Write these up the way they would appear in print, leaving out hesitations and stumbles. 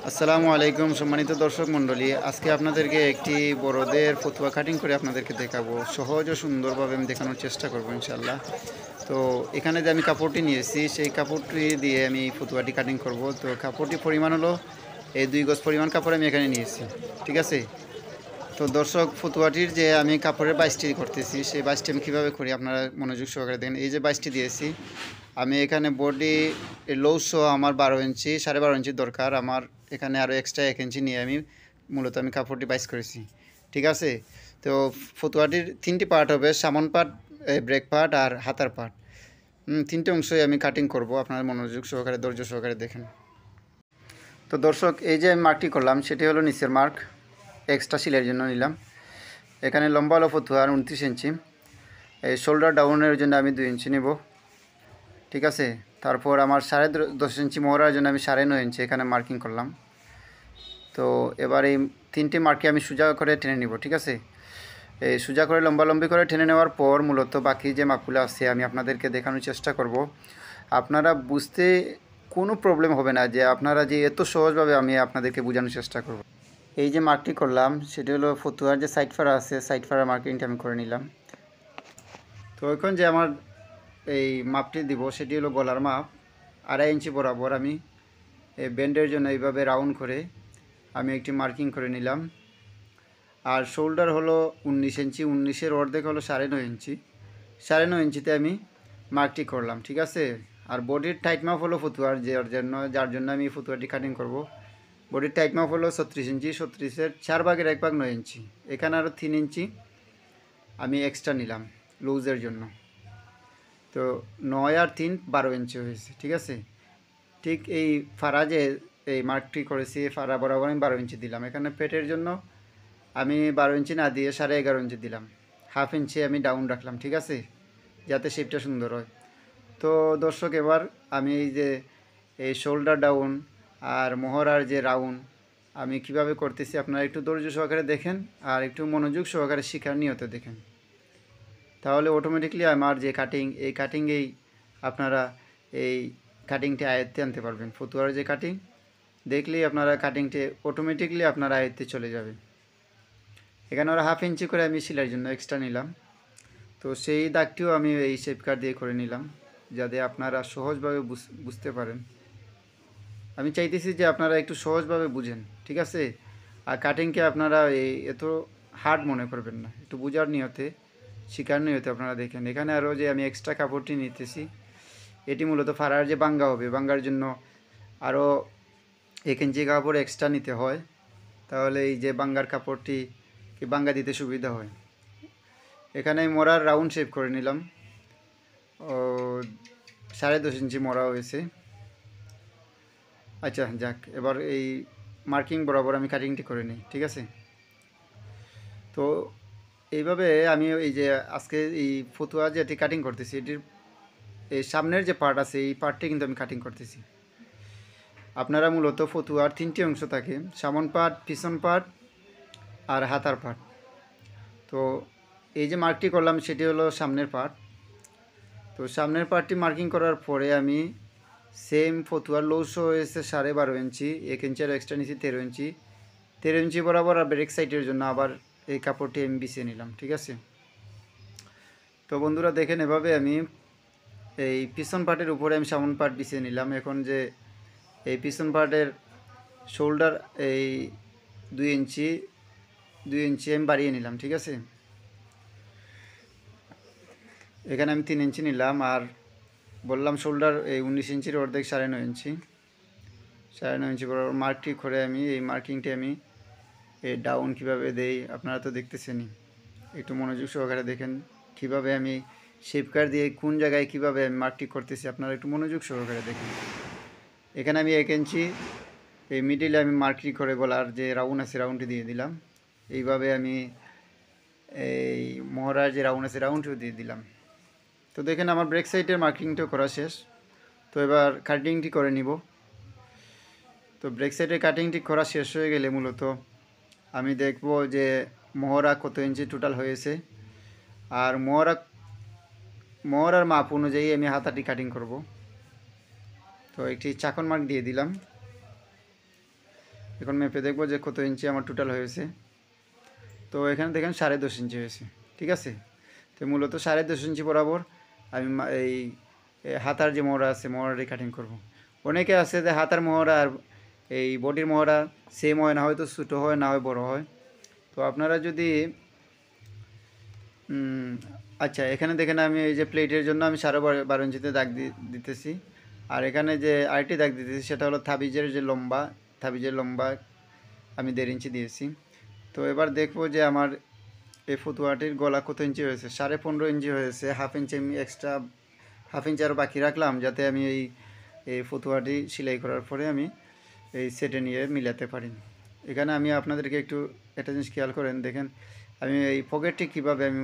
আসসালামু আলাইকুম সম্মানিত দর্শক মণ্ডলী, আজকে আপনাদেরকে একটি বড়দের ফতুয়া কাটিং করে আপনাদেরকে দেখাবো। সহজ ও সুন্দরভাবে আমি দেখানোর চেষ্টা করব ইনশাল্লাহ। তো এখানে যে আমি কাপড়টি নিয়েছি সেই কাপড়টি দিয়ে আমি ফতুয়াটি কাটিং করব। তো কাপড়টি পরিমাণ হলো এই 2 গজ পরিমাণ কাপড় আমি এখানে নিয়েছি, ঠিক আছে। তো দর্শক, ফতুয়াটির যে আমি কাপড়ের বাইশটি করতেছি সেই বাইশটি আমি কীভাবে করি আপনারা মনোযোগ সহকারে দেখেন। এই যে বাইশটি দিয়েছি আমি এখানে, বডি লৌসো আমার 12 ইঞ্চি, 12.5 ইঞ্চি দরকার আমার। এখানে আরও এক্সট্রা 1 ইঞ্চি নিয়ে আমি মূলত আমি কাপড়টি বাইশ করেছি, ঠিক আছে। তো ফতুয়াটির 3টি পার্ট হবে, সামন পার্ট, ব্রেক পার্ট আর হাতার পার্ট। 3টে অংশই আমি কাটিং করব, আপনারা মনোযোগ সহকারে ধৈর্য সহকারে দেখেন। তো দর্শক, এই যে আমি মার্কটি করলাম সেটি হলো নিচের মার্ক, এক্সট্রা সিলের জন্য নিলাম। এখানে লম্বা হলো ফতুয়ার 29 ইঞ্চি, এই শোল্ডার ডাউনের জন্য আমি 2 ইঞ্চি নেব, ঠিক আছে। তারপর আমার 10.5 ইঞ্চি মোহরার জন্য আমি 9.5 ইঞ্চি এখানে মার্কিং করলাম। তো এবার এই 3টি মার্কে আমি সোজা করে টেনে নিব, ঠিক আছে। এই সোজা করে লম্বালম্বি করে টেনে নেওয়ার পর মূলত বাকি যে মাপগুলো আছে আমি আপনাদেরকে দেখানোর চেষ্টা করব। আপনারা বুঝতে কোনো প্রবলেম হবে না, যে আপনারা যে এত সহজভাবে আমি আপনাদেরকে বোঝানোর চেষ্টা করব। এই যে মার্কটি করলাম সেটি হলো ফতুয়ার যে সাইড ফাড়া আছে, সাইড ফাড়া মার্কিংটা আমি করে নিলাম। তো এখন যে আমার এই মাপটি দিব সেটি হলো গলার মাপ, 2.5 ইঞ্চি বরাবর আমি এই ব্যান্ডের জন্য এইভাবে রাউন্ড করে আমি একটি মার্কিং করে নিলাম। আর শোল্ডার হলো 19 ইঞ্চি, 19-এর অর্ধেক হলো 9.5 ইঞ্চি, 9.5 ইঞ্চিতে আমি মার্কটি করলাম, ঠিক আছে। আর বডির টাইট মাপ হলো ফতুয়ার যার জন্য আমি ফতুয়াটি কাটিং করব। বডির টাইট মাপ হলো 36 ইঞ্চি, 36-এর 4/1 9 ইঞ্চি। এখানে আরও 3 ইঞ্চি আমি এক্সট্রা নিলাম লুজের জন্য। তো 9 আর 3 12 ইঞ্চি হয়েছে, ঠিক আছে। ঠিক এই ফাড়া যে এই মার্কটি করেছি, ফাড়া বরাবর আমি 12 ইঞ্চি দিলাম। এখানে পেটের জন্য আমি 12 ইঞ্চি না দিয়ে 11.5 ইঞ্চি দিলাম, 1/2 ইঞ্চি আমি ডাউন রাখলাম, ঠিক আছে, যাতে শেপটা সুন্দর হয়। তো দর্শক, এবার আমি এই যে এই শোল্ডার ডাউন আর মোহরার যে রাউন্ড আমি কিভাবে করতেছি আপনারা একটু ধৈর্য সহকারে দেখেন আর একটু মনোযোগ সহকারে শেখার নিয়তে দেখেন, তাহলে অটোমেটিকলি আমার যে কাটিং, এই কাটিংয়েই আপনারা এই কাটিংটি আয়ত্তে আনতে পারবেন। ফতুয়ার যে কাটিং দেখলেই আপনারা কাটিংটি অটোমেটিকলি আপনার আয়ত্তে চলে যাবে। এখানে ওরা 1/2 ইঞ্চি করে আমি সেলাইয়ের জন্য এক্সট্রা নিলাম। তো সেই দাগটিও আমি এই শেপ কাট দিয়ে করে নিলাম, যাতে আপনারা সহজভাবে বুঝতে পারেন। আমি চাইতেছি যে আপনারা একটু সহজভাবে বুঝেন, ঠিক আছে। আর কাটিংকে আপনারা এই এত হার্ড মনে করবেন না, একটু বোঝার নিয়তে, শিকার নিয়তে আপনারা দেখেন। এখানে আরও যে আমি এক্সট্রা কাপড়টি নিতেছি, এটি মূলত ফাড়ার যে বাঙ্গা হবে, বাঙ্গার জন্য আরও 1 ইঞ্চি কাপড় এক্সট্রা নিতে হয়, তাহলে এই যে বাঙ্গার কাপড়টি বাঙ্গা দিতে সুবিধা হয়। এখানে মোড়ার রাউন্ড শেপ করে নিলাম, ও 10.5 ইঞ্চি মোড়া হয়েছে। আচ্ছা যাক, এবার এই মার্কিং বরাবর আমি কাটিংটি করে নিই, ঠিক আছে। তো এইভাবে আমি এই যে আজকে এই ফতুয়া যে এটি কাটিং করতেছি, এটির এই সামনের যে পার্ট আছে এই পার্টটি কিন্তু আমি কাটিং করতেছি। আপনারা মূলত ফতুয়ার 3টি অংশ থাকে, সামন পার্ট, পিছন পার্ট আর হাতার পার্ট। তো এই যে মার্কটি করলাম সেটি হলো সামনের পার্ট। তো সামনের পার্টটি মার্কিং করার পরে আমি সেম ফতুয়ার লৌসো হয়েছে 12.5 ইঞ্চি, 1 ইঞ্চি আর এক্সট্রা নিয়েছি 13 ইঞ্চি, 13 ইঞ্চি বরাবর আর ব্রেক সাইডের জন্য আবার এই কাপড়টি আমি বিছিয়ে নিলাম, ঠিক আছে। তো বন্ধুরা দেখেন, এভাবে আমি এই পিছন পার্টের উপরে আমি সামন পার্ট বিছিয়ে নিলাম। এখন যে এই পিছন পার্টের শোল্ডার এই 2 ইঞ্চি আমি বাড়িয়ে নিলাম, ঠিক আছে। এখানে আমি 3 ইঞ্চি নিলাম, আর বললাম শোল্ডার এই 19 ইঞ্চির অর্ধেক 9.5 ইঞ্চি, 9.5 ইঞ্চি বরাবর মার্কটি করে আমি এই মার্কিংটি আমি এই ডাউন কীভাবে দেই আপনারা তো দেখতেছেনই। একটু মনোযোগ সহকারে দেখেন কীভাবে আমি শেপ কাট দিয়ে কোন জায়গায় কীভাবে আমি মার্কটি করতেছি, আপনারা একটু মনোযোগ সহকারে দেখেন। এখানে আমি 1 ইঞ্চি এই মিডিলে আমি মার্কটি করে গলার যে রাউন্ড আছে রাউন্ডটি দিয়ে দিলাম। এইভাবে আমি এই মোহরার যে রাউন্ড আছে রাউন্ডটিও দিয়ে দিলাম। তো দেখেন আমার ব্রেক সাইডের মার্কিংটাও করা শেষ। তো এবার কাটিংটি করে নিব। তো ব্রেক সাইডের কাটিংটি করা শেষ হয়ে গেলে মূলত আমি দেখব যে মোহরা কত ইঞ্চি টোটাল হয়েছে, আর মোহরার মাপ অনুযায়ী আমি হাতাটি কাটিং করব। তো একটি চাকন মার্ক দিয়ে দিলাম। এখন মেপে দেখবো যে কত ইঞ্চি আমার টোটাল হয়েছে। তো এখানে দেখেন 10.5 ইঞ্চি হয়েছে, ঠিক আছে। তো মূলত 10.5 ইঞ্চি বরাবর আমি এই হাতার যে মোহরা আছে মোহরাটি কাটিং করব। অনেকে আছে যে হাতার মোহরা আর এই বডির মোহরা সেম হয় না, হয়তো ছোটো হয় না হয় বড় হয়। তো আপনারা যদি আচ্ছা, এখানে দেখেন আমি এই যে প্লেটের জন্য আমি 12.5 ইঞ্চিতে দাগ দিতেছি। আর এখানে যে আরেকটি দাগ দিতেছি সেটা হলো তাবিজের যে লম্বা, তাবিজের লম্বা আমি 1.5 ইঞ্চি দিয়েছি। তো এবার দেখবো যে আমার এই ফতুয়াটির গলা কত ইঞ্চি হয়েছে। 15.5 ইঞ্চি হয়েছে। হাফ ইঞ্চি আমি এক্সট্রা, হাফ ইঞ্চি আরও বাকি রাখলাম যাতে আমি এই ফতুয়াটি সেলাই করার পরে আমি এই সেটে নিয়ে মিলাতে পারি। এখানে আমি আপনাদেরকে একটু একটা জিনিস খেয়াল করেন, দেখেন আমি এই পকেটটি কীভাবে আমি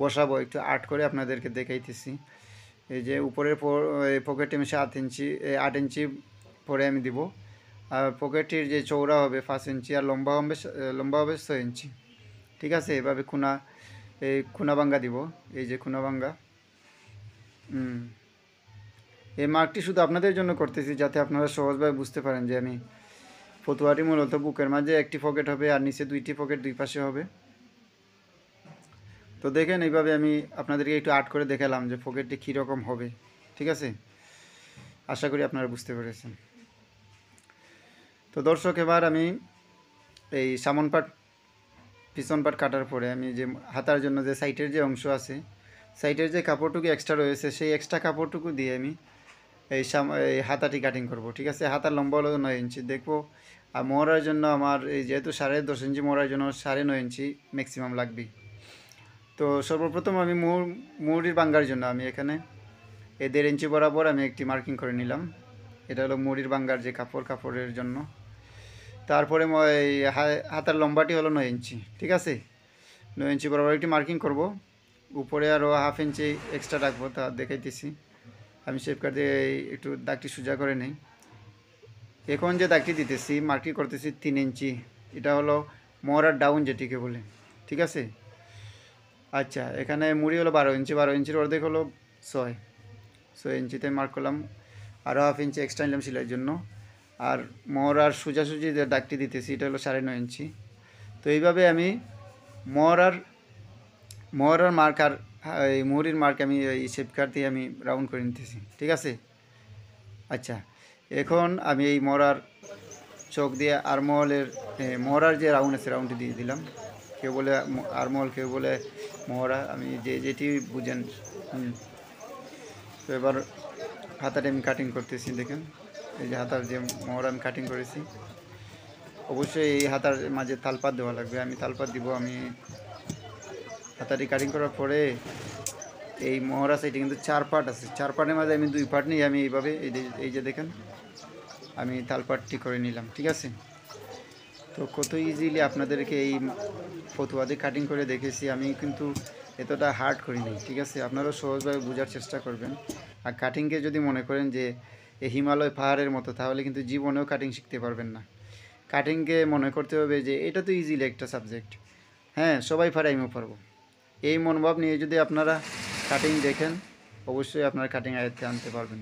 বসাবো একটু আর্ট করে আপনাদেরকে দেখাইতেছি। এই যে উপরের পকেটটি আমি 8 ইঞ্চি পরে আমি দিব। আর পকেটটির যে চৌড়া হবে 5 ইঞ্চি আর লম্বা হবে 6 ইঞ্চি, ঠিক আছে। এভাবে খুনা ভাঙ্গা দিব, এই যে খুনা ভাঙ্গা। এই মার্কটি শুধু আপনাদের জন্য করতেছি যাতে আপনারা সহজভাবে বুঝতে পারেন যে আমি ফতুয়াটি মূলত বুকের মাঝে একটি পকেট হবে আর নিচে 2টি পকেট 2 পাশে হবে। তো দেখেন এইভাবে আমি আপনাদেরকে একটু আর্ট করে দেখালাম যে পকেটটি কীরকম হবে, ঠিক আছে। আশা করি আপনারা বুঝতে পেরেছেন। তো দর্শক, এবার আমি এই সামন পাট পিছন পাট কাটার পরে আমি যে হাতার জন্য যে সাইডের যে অংশ আছে, সাইডের যে কাপড়টুকু এক্সট্রা রয়েছে সেই এক্সট্রা কাপড়টুকু দিয়ে আমি এই হাতাটি কাটিং করব, ঠিক আছে। হাতার লম্বা হলো 9 ইঞ্চি দেখবো। আর মোহরার জন্য আমার এই যেহেতু 10.5 ইঞ্চি মোহরার জন্য 9.5 ইঞ্চি ম্যাক্সিমাম লাগবে। তো সর্বপ্রথম আমি মুহুরির বাঙ্গার জন্য আমি এখানে এই 1.5 ইঞ্চি বরাবর আমি একটি মার্কিং করে নিলাম। এটা হলো মুহুরির বাঙ্গার যে কাপড়ের জন্য। তারপরে এই হাতার লম্বাটি হলো 9 ইঞ্চি, ঠিক আছে। 9 ইঞ্চি বরাবর একটি মার্কিং করব। উপরে আরও হাফ ইঞ্চি এক্সট্রা রাখবো, তা দেখাইতেছি। আমি শেপ কাট দিয়ে একটু দাগটি সোজা করে নেই। এখন যে দাগটি দিতেছি মার্কিং করতেছি 3 ইঞ্চি, এটা হলো মোহরার ডাউন যেটিকে বলে, ঠিক আছে। আচ্ছা, এখানে মুড়ি হলো 12 ইঞ্চি, 12 ইঞ্চির অর্ধেক হলো 6 ইঞ্চিতে মার্ক করলাম। আরও হাফ ইঞ্চি এক্সট্রা নিলাম সেলাইয়ের জন্য। আর মোহরার সোজাসুজি যে দাগটি দিতেছি এটা হলো 9.5 ইঞ্চি। তো এইভাবে আমি মোহরার মার্ক আর এই মুহুরির মার্ক আমি এই শেপ কাট দিয়ে আমি রাউন্ড করে নিতেছি, ঠিক আছে। আচ্ছা, এখন আমি এই মোহরার চোখ দিয়ে মোহরার যে রাউন্ড আছে রাউন্ডটি দিয়ে দিলাম। কেউ বলে আরমহল, কেউ বলে মোহরা, আমি যেটি বুঝেন। তো এবার হাতাটা আমি কাটিং করতেছি, দেখেন এই যে হাতার যে মোহরা আমি কাটিং করেছি। অবশ্যই এই হাতার মাঝে তালপাত দেওয়া লাগবে, আমি তালপাত দিব। আমি হাতাটি কাটিং করার পরে এই মোহরা সাইডে কিন্তু 4 পার্ট আছে, 4 পার্টের মাঝে আমি 2 পার্ট নিয়ে আমি এইভাবে এই যে দেখেন আমি তালপাটটি করে নিলাম, ঠিক আছে। তো কত ইজিলি আপনাদেরকে এই ফতুয়াতে কাটিং করে দেখেছি, আমি কিন্তু এতটা হার্ড করিনি, ঠিক আছে। আপনারাও সহজভাবে বোঝার চেষ্টা করবেন। আর কাটিংকে যদি মনে করেন যে এই হিমালয় পাহাড়ের মতো, তাহলে কিন্তু জীবনেও কাটিং শিখতে পারবেন না। কাটিংকে মনে করতে হবে যে এটা তো ইজিলি একটা সাবজেক্ট, হ্যাঁ সবাই পারে, আমিও পারবো। এই মনোভাব নিয়ে যদি আপনারা কাটিং দেখেন, অবশ্যই আপনারা কাটিং আয়ত্তে আনতে পারবেন।